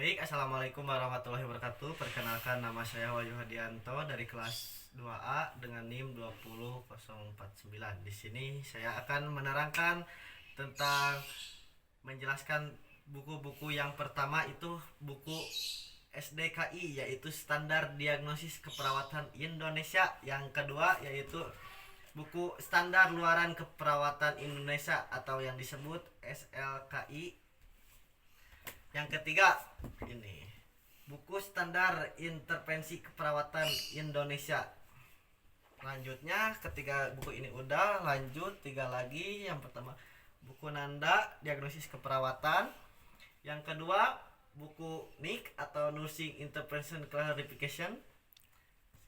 Baik, assalamualaikum warahmatullahi wabarakatuh. Perkenalkan, nama saya Wahyu Hadianto dari kelas 2A dengan NIM 20049. Di sini saya akan menerangkan tentang menjelaskan buku-buku. Yang pertama itu buku SDKI, yaitu Standar Diagnosis Keperawatan Indonesia. Yang kedua yaitu buku Standar Luaran Keperawatan Indonesia atau yang disebut SLKI. Yang ketiga ini buku Standar Intervensi Keperawatan Indonesia. Lanjutnya ketika buku ini udah lanjut tiga lagi. Yang pertama buku Nanda Diagnosis Keperawatan. Yang kedua buku NIC atau Nursing Intervention Clarification.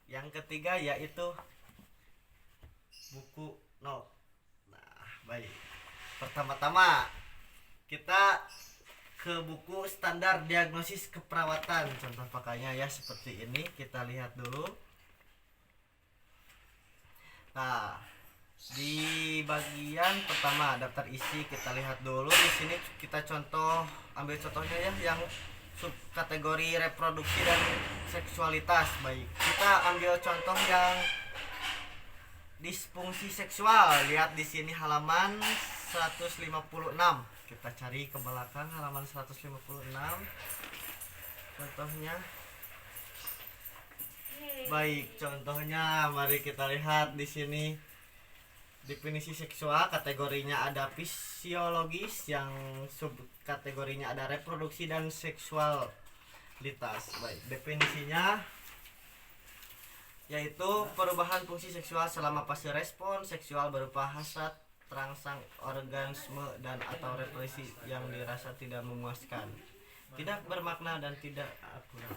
Yang ketiga yaitu buku NOT. Nah, baik. Pertama-tama kita ke buku Standar Diagnosis Keperawatan. Contoh pakainya ya seperti ini. Kita lihat dulu. Nah, di bagian pertama daftar isi kita lihat dulu. Di sini kita ambil contohnya ya yang subkategori reproduksi dan seksualitas. Baik, kita ambil contoh yang disfungsi seksual. Lihat di sini halaman 156. Kita cari ke belakang halaman 156. Contohnya. Baik, contohnya mari kita lihat di sini. Definisi seksual, kategorinya ada fisiologis, yang subkategorinya ada reproduksi dan seksualitas. Baik, definisinya yaitu perubahan fungsi seksual selama fase respon seksual berupa hasrat, terangsang, orgasme, dan atau repulsi yang dirasa tidak memuaskan, tidak bermakna, dan tidak akurat.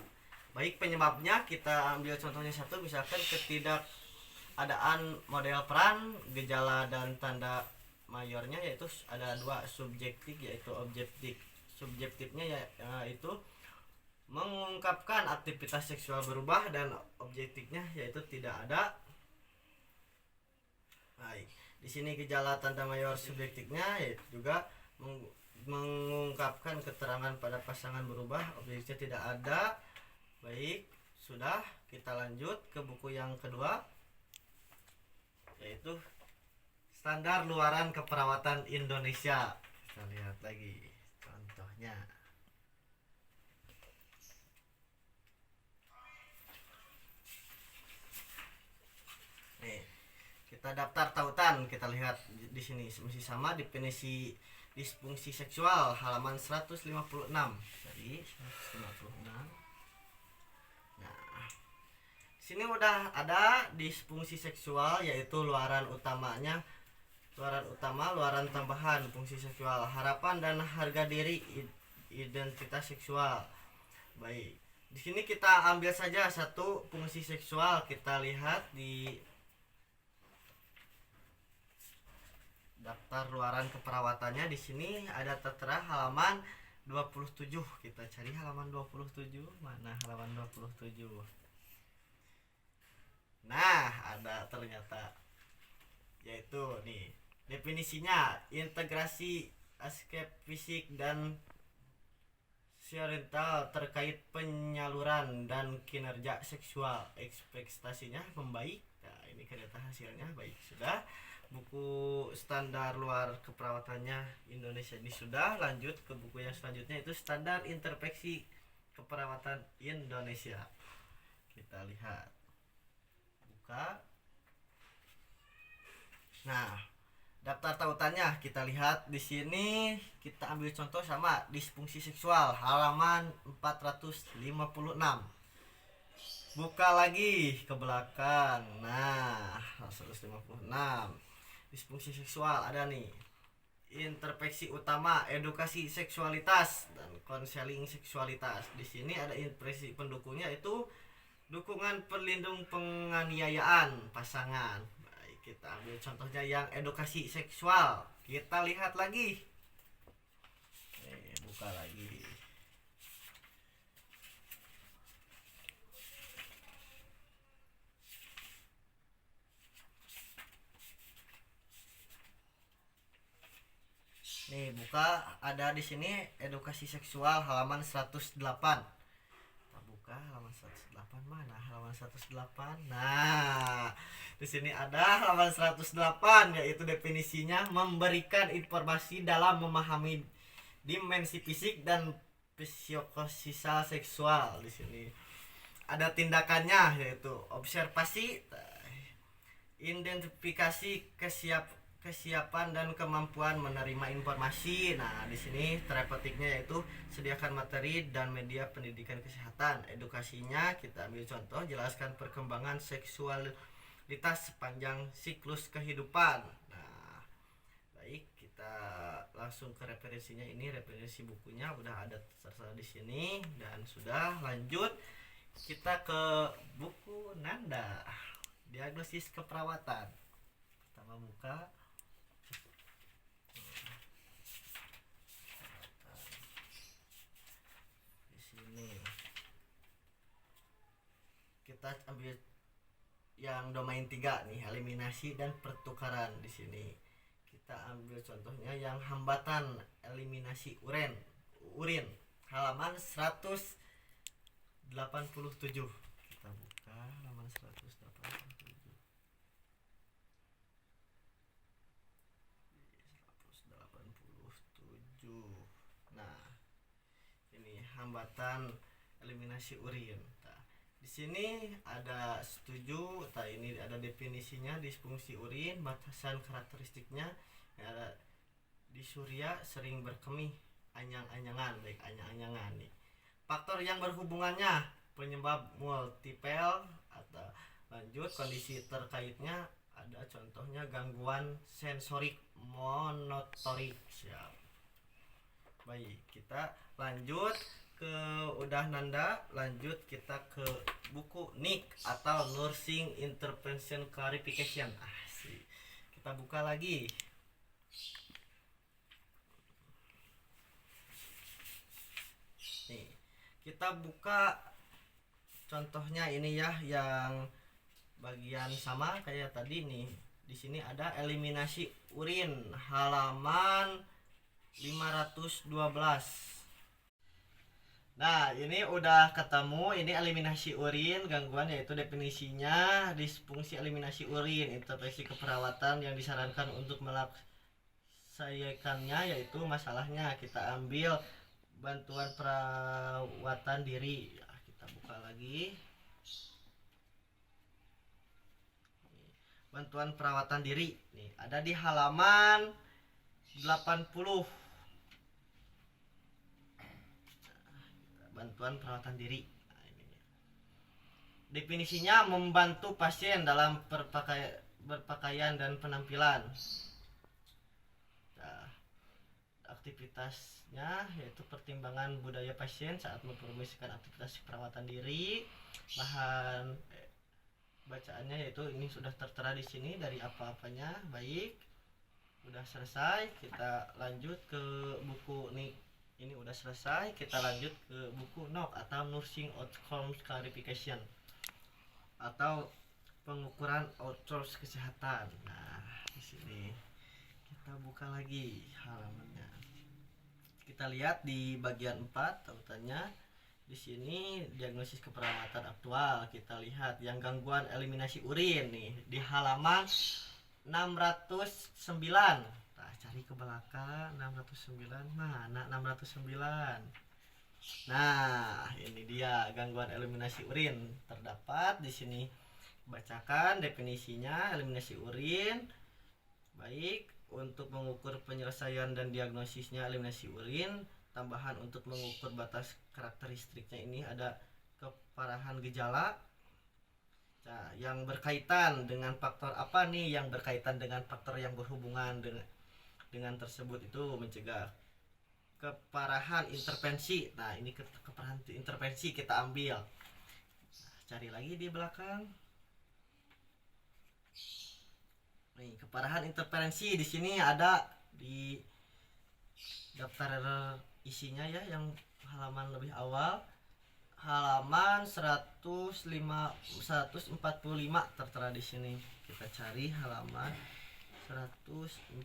Baik, penyebabnya kita ambil contohnya satu, misalkan ketidakadaan model peran, gejala dan tanda mayornya yaitu ada dua, subjektif yaitu objektif. Subjektifnya yaitu mengungkapkan aktivitas seksual berubah, dan objektifnya yaitu tidak ada. Baik, di sini gejala tanda mayor subjektifnya yaitu juga mengungkapkan keterangan pada pasangan berubah, objektifnya tidak ada. Baik, sudah, kita lanjut ke buku yang kedua yaitu Standar Luaran Keperawatan Indonesia. Kita lihat lagi contohnya. Nih, kita daftar tautan, kita lihat di sini masih sama definisi disfungsi seksual halaman 156. Jadi 156. Nah, sini udah ada disfungsi seksual yaitu luaran utamanya, luaran tambahan, fungsi seksual, harapan dan harga diri, identitas seksual. Baik, di sini kita ambil saja satu fungsi seksual. Kita lihat di daftar luaran keperawatannya. Di sini ada tertera halaman 27. Kita cari halaman 27. Mana halaman 27? Nah, ada ternyata. Yaitu nih, definisinya integrasi aspek fisik dan oriental terkait penyaluran dan kinerja seksual, ekspektasinya membaik. Nah, ini ternyata hasilnya baik. Sudah, buku Standar Luar Keperawatannya Indonesia ini sudah. Lanjut ke buku yang selanjutnya, itu Standar Intervensi Keperawatan Indonesia. Kita lihat, buka. Nah, daftar tautannya kita lihat di sini. Kita ambil contoh sama disfungsi seksual halaman 456. Buka lagi ke belakang. Nah, 156. Disfungsi seksual ada nih. Intervensi utama, edukasi seksualitas dan konseling seksualitas. Di sini ada intervensi pendukungnya itu dukungan pelindung penganiayaan pasangan. Baik, kita ambil contohnya yang edukasi seksual. Kita lihat lagi. Buka lagi. Nih, buka, ada di sini edukasi seksual halaman 108. Kita buka halaman 108, mana halaman 108? Nah, di sini ada halaman 108, yaitu definisinya memberikan informasi dalam memahami dimensi fisik dan psikososial seksual. Di sini ada tindakannya, yaitu observasi, identifikasi, kesiapan dan kemampuan menerima informasi. Nah, di sini terapeutiknya yaitu sediakan materi dan media pendidikan kesehatan. Edukasinya kita ambil contoh, jelaskan perkembangan seksualitas sepanjang siklus kehidupan. Nah, baik, kita langsung ke referensinya. Ini referensi bukunya udah ada tertera di sini, dan sudah lanjut kita ke buku Nanda, diagnosis keperawatan. Pertama buka. Di sini kita ambil yang domain 3 nih, eliminasi dan pertukaran. Di sini kita ambil contohnya yang hambatan eliminasi urin halaman 187. Kita buka halaman 187. Nah, ini hambatan eliminasi urin. Nah, di sini ada setuju. Nah, ini ada definisinya, disfungsi urin, batasan karakteristiknya. Ada disuria, sering berkemih, anyang-anyangan, baik anyang-anyangan nih. Faktor yang berhubungannya, penyebab multiple, atau lanjut kondisi terkaitnya, ada contohnya gangguan sensorik monotorik. Siap. Baik, kita lanjut ke udah Nanda, lanjut kita ke buku NIC atau Nursing Intervention Clarification. Kita buka lagi. Nih, kita buka contohnya ini ya, yang bagian sama kayak tadi nih. Di sini ada eliminasi urin halaman 512. Nah, ini udah ketemu, ini eliminasi urin, gangguan yaitu definisinya, disfungsi eliminasi urin, intervensi keperawatan yang disarankan untuk melaksanakannya, yaitu masalahnya kita ambil bantuan perawatan diri. Ya, kita buka lagi. Bantuan perawatan diri nih, ada di halaman 80. Bantuan perawatan diri. Nah, ini definisinya membantu pasien dalam berpakaian dan penampilan. Nah, aktivitasnya yaitu pertimbangan budaya pasien saat mempromosikan aktivitas perawatan diri. Bahan bacaannya yaitu ini sudah tertera di sini dari apa-apanya. Baik, udah selesai. Kita lanjut ke buku nih. Ini udah selesai, kita lanjut ke buku NOC atau Nursing Outcomes Clarification atau pengukuran outsource kesehatan. Nah, di sini kita buka lagi halamannya. Kita lihat di bagian 4 tautannya. Di sini diagnosis keperawatan aktual. Kita lihat yang gangguan eliminasi urin nih di halaman 609. Cari ke belakang 609, mana 609. Nah, ini dia gangguan eliminasi urin. Terdapat di sini, bacakan definisinya eliminasi urin. Baik, untuk mengukur penyelesaian dan diagnosisnya eliminasi urin, tambahan untuk mengukur batas karakteristiknya ini ada keparahan gejala. Nah, yang berkaitan dengan faktor apa nih? Yang berkaitan dengan faktor yang berhubungan dengan tersebut itu mencegah keparahan intervensi. Nah, ini keparahan intervensi kita ambil. Cari lagi di belakang. Nih, keparahan intervensi di sini ada di daftar isinya ya, yang halaman lebih awal. Halaman 145 tertera di sini. Kita cari halaman 145.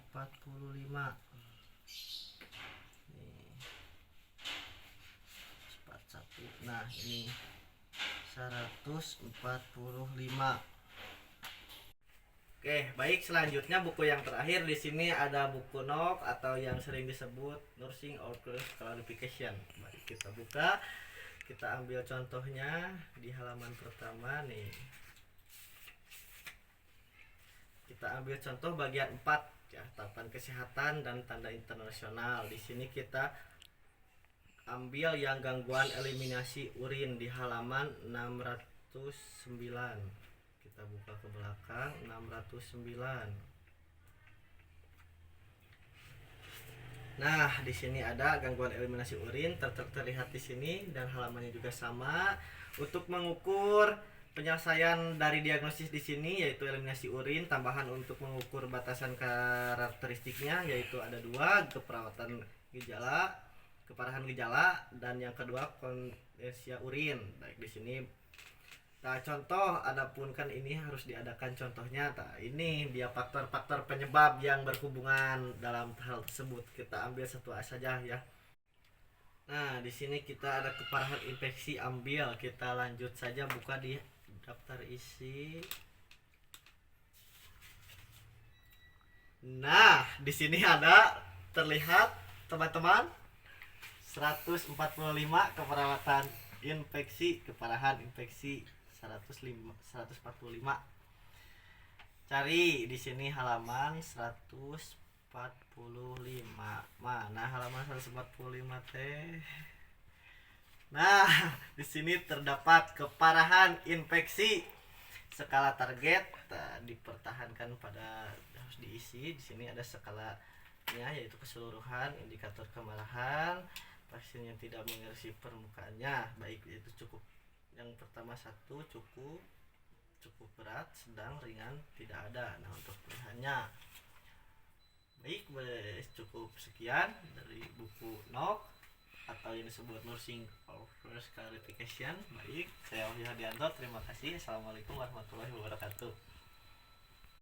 Nah, ini 145. Oke, baik, selanjutnya buku yang terakhir di sini ada buku NOC atau yang sering disebut Nursing Outcomes Clarification. Baik, kita buka, kita ambil contohnya di halaman pertama nih. Kita ambil contoh bagian 4 ya, tahapan kesehatan dan tanda internasional. Di sini kita ambil yang gangguan eliminasi urin di halaman 609. Kita buka ke belakang 609. Nah, di sini ada gangguan eliminasi urin terlihat di sini dan halamannya juga sama. Untuk mengukur penyelesaian dari diagnosis di sini yaitu eliminasi urin, tambahan untuk mengukur batasan karakteristiknya yaitu ada 2, keperawatan gejala, keparahan gejala, dan yang kedua kondensia urin. Baik, di sini nah contoh, adapun kan ini harus diadakan contohnya. Nah, ini dia faktor-faktor penyebab yang berhubungan dalam hal tersebut. Kita ambil satu saja ya. Nah, di sini kita ada keparahan infeksi, ambil. Kita lanjut saja, buka di daftar isi. Nah, di sini ada terlihat teman-teman 145 keperawatan infeksi, keparahan infeksi 145. Cari di sini halaman 145. Mana halaman 145 teh? Nah, di sini terdapat keparahan infeksi. Skala target dipertahankan pada harus diisi. Di sini ada skalanya yaitu keseluruhan, indikator kemarahan, pasien yang tidak mengerisi permukaannya, baik itu cukup. Yang pertama 1 cukup berat, sedang, ringan, tidak ada. Nah, untuk pilihannya baik, cukup sekian dari buku NOC atau yang disebut Nursing Outcomes Clarification. Baik, saya Wahyu Hadianto, terima kasih. Assalamualaikum warahmatullahi wabarakatuh.